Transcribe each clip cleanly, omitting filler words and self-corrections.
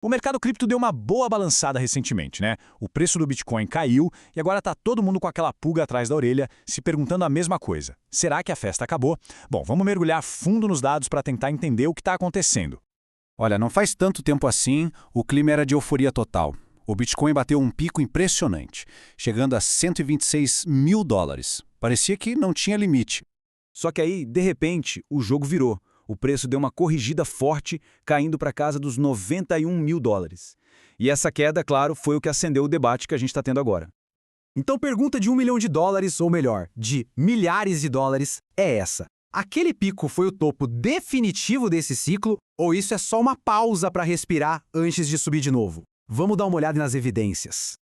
O mercado cripto deu uma boa balançada recentemente, né? O preço do Bitcoin caiu e agora tá todo mundo com aquela pulga atrás da orelha, se perguntando a mesma coisa. Será que a festa acabou? Bom, vamos mergulhar fundo nos dados para tentar entender o que está acontecendo. Olha, não faz tanto tempo assim, o clima era de euforia total. O Bitcoin bateu um pico impressionante, chegando a 126 mil dólares. Parecia que não tinha limite. Só que aí, de repente, o jogo virou. O preço deu uma corrigida forte, caindo para casa dos 91 mil dólares. E essa queda, claro, foi o que acendeu o debate que a gente está tendo agora. Então, pergunta de 1 milhão de dólares, ou melhor, de milhares de dólares, é essa. Aquele pico foi o topo definitivo desse ciclo, ou isso é só uma pausa para respirar antes de subir de novo? Vamos dar uma olhada nas evidências.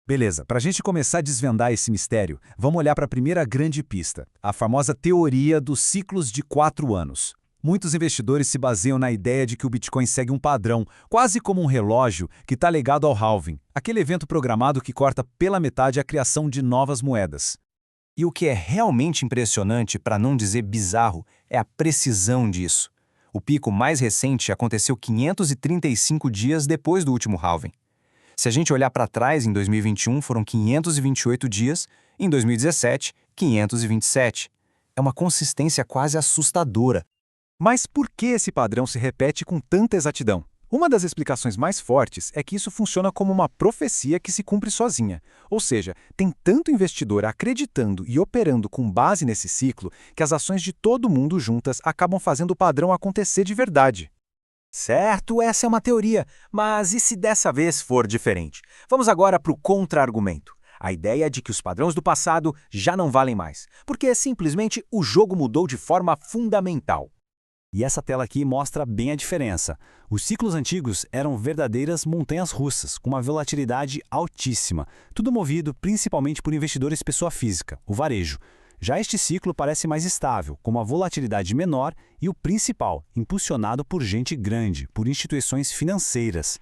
Beleza, para a gente começar a desvendar esse mistério, vamos olhar para a primeira grande pista, a famosa teoria dos ciclos de 4 anos. Muitos investidores se baseiam na ideia de que o Bitcoin segue um padrão, quase como um relógio que está ligado ao halving, aquele evento programado que corta pela metade a criação de novas moedas. E o que é realmente impressionante, para não dizer bizarro, é a precisão disso. O pico mais recente aconteceu 535 dias depois do último halving. Se a gente olhar para trás, em 2021 foram 528 dias, em 2017, 527. É uma consistência quase assustadora. Mas por que esse padrão se repete com tanta exatidão? Uma das explicações mais fortes é que isso funciona como uma profecia que se cumpre sozinha. Ou seja, tem tanto investidor acreditando e operando com base nesse ciclo que as ações de todo mundo juntas acabam fazendo o padrão acontecer de verdade. Certo, essa é uma teoria, mas e se dessa vez for diferente? Vamos agora para o contra-argumento. A ideia de que os padrões do passado já não valem mais, porque simplesmente o jogo mudou de forma fundamental. E essa tela aqui mostra bem a diferença. Os ciclos antigos eram verdadeiras montanhas russas, com uma volatilidade altíssima, tudo movido principalmente por investidores pessoa física, o varejo. Já este ciclo parece mais estável, com uma volatilidade menor e o principal, impulsionado por gente grande, por instituições financeiras.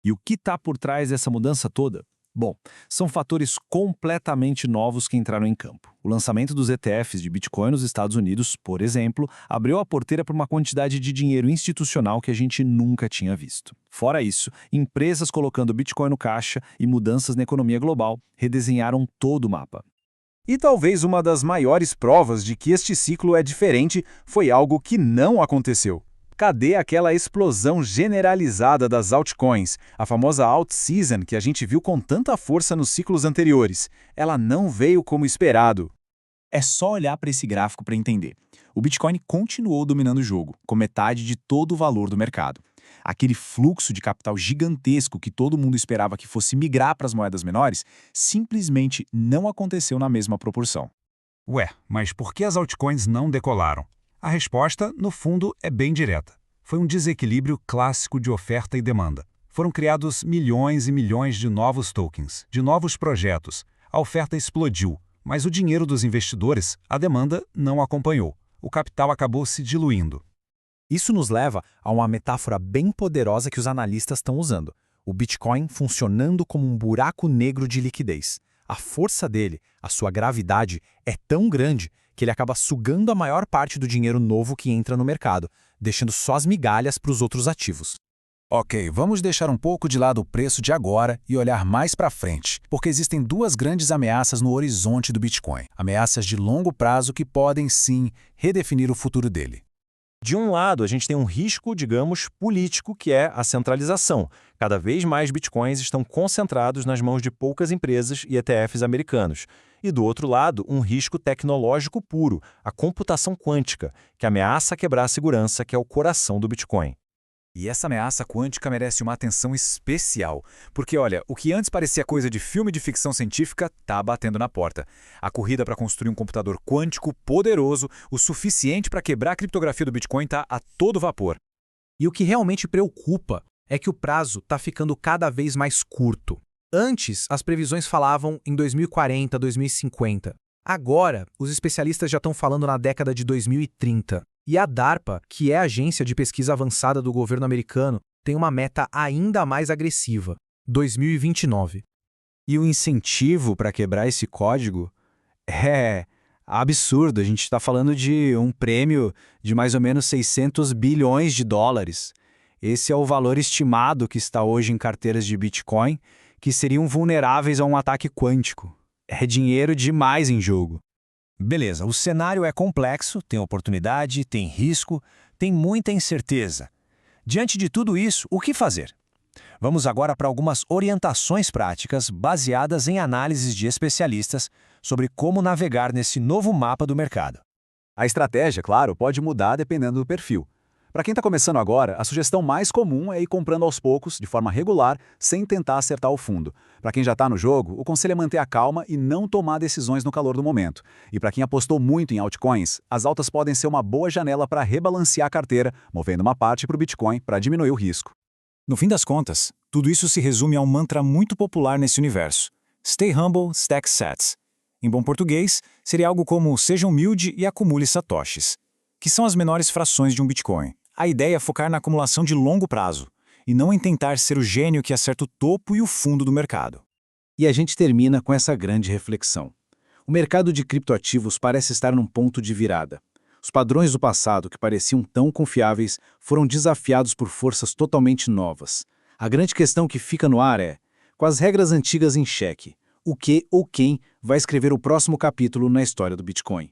E o que está por trás dessa mudança toda? Bom, são fatores completamente novos que entraram em campo. O lançamento dos ETFs de Bitcoin nos Estados Unidos, por exemplo, abriu a porteira para uma quantidade de dinheiro institucional que a gente nunca tinha visto. Fora isso, empresas colocando Bitcoin no caixa e mudanças na economia global redesenharam todo o mapa. E talvez uma das maiores provas de que este ciclo é diferente foi algo que não aconteceu. Cadê aquela explosão generalizada das altcoins, a famosa alt season que a gente viu com tanta força nos ciclos anteriores? Ela não veio como esperado. É só olhar para esse gráfico para entender. O Bitcoin continuou dominando o jogo, com metade de todo o valor do mercado. Aquele fluxo de capital gigantesco que todo mundo esperava que fosse migrar para as moedas menores, simplesmente não aconteceu na mesma proporção. Ué, mas por que as altcoins não decolaram? A resposta, no fundo, é bem direta. Foi um desequilíbrio clássico de oferta e demanda. Foram criados milhões e milhões de novos tokens, de novos projetos. A oferta explodiu, mas o dinheiro dos investidores, a demanda, não acompanhou. O capital acabou se diluindo. Isso nos leva a uma metáfora bem poderosa que os analistas estão usando. O Bitcoin funcionando como um buraco negro de liquidez. A força dele, a sua gravidade, é tão grande que ele acaba sugando a maior parte do dinheiro novo que entra no mercado, deixando só as migalhas para os outros ativos. Ok, vamos deixar um pouco de lado o preço de agora e olhar mais para frente, porque existem duas grandes ameaças no horizonte do Bitcoin. Ameaças de longo prazo que podem, sim, redefinir o futuro dele. De um lado, a gente tem um risco, digamos, político, que é a centralização. Cada vez mais bitcoins estão concentrados nas mãos de poucas empresas e ETFs americanos. E do outro lado, um risco tecnológico puro, a computação quântica, que ameaça quebrar a segurança, que é o coração do Bitcoin. E essa ameaça quântica merece uma atenção especial, porque olha, o que antes parecia coisa de filme de ficção científica está batendo na porta. A corrida para construir um computador quântico poderoso, o suficiente para quebrar a criptografia do Bitcoin está a todo vapor. E o que realmente preocupa é que o prazo está ficando cada vez mais curto. Antes, as previsões falavam em 2040, 2050. Agora, os especialistas já estão falando na década de 2030. E a DARPA, que é a agência de pesquisa avançada do governo americano, tem uma meta ainda mais agressiva, 2029. E o incentivo para quebrar esse código é absurdo. A gente está falando de um prêmio de mais ou menos 600 bilhões de dólares. Esse é o valor estimado que está hoje em carteiras de Bitcoin, que seriam vulneráveis a um ataque quântico. É dinheiro demais em jogo. Beleza, o cenário é complexo, tem oportunidade, tem risco, tem muita incerteza. Diante de tudo isso, o que fazer? Vamos agora para algumas orientações práticas baseadas em análises de especialistas sobre como navegar nesse novo mapa do mercado. A estratégia, claro, pode mudar dependendo do perfil. Para quem está começando agora, a sugestão mais comum é ir comprando aos poucos, de forma regular, sem tentar acertar o fundo. Para quem já está no jogo, o conselho é manter a calma e não tomar decisões no calor do momento. E para quem apostou muito em altcoins, as altas podem ser uma boa janela para rebalancear a carteira, movendo uma parte para o Bitcoin para diminuir o risco. No fim das contas, tudo isso se resume a um mantra muito popular nesse universo. Stay humble, stack sats. Em bom português, seria algo como seja humilde e acumule satoshis, que são as menores frações de um Bitcoin. A ideia é focar na acumulação de longo prazo, e não em tentar ser o gênio que acerta o topo e o fundo do mercado. E a gente termina com essa grande reflexão. O mercado de criptoativos parece estar num ponto de virada. Os padrões do passado, que pareciam tão confiáveis, foram desafiados por forças totalmente novas. A grande questão que fica no ar é, com as regras antigas em xeque, o que ou quem vai escrever o próximo capítulo na história do Bitcoin?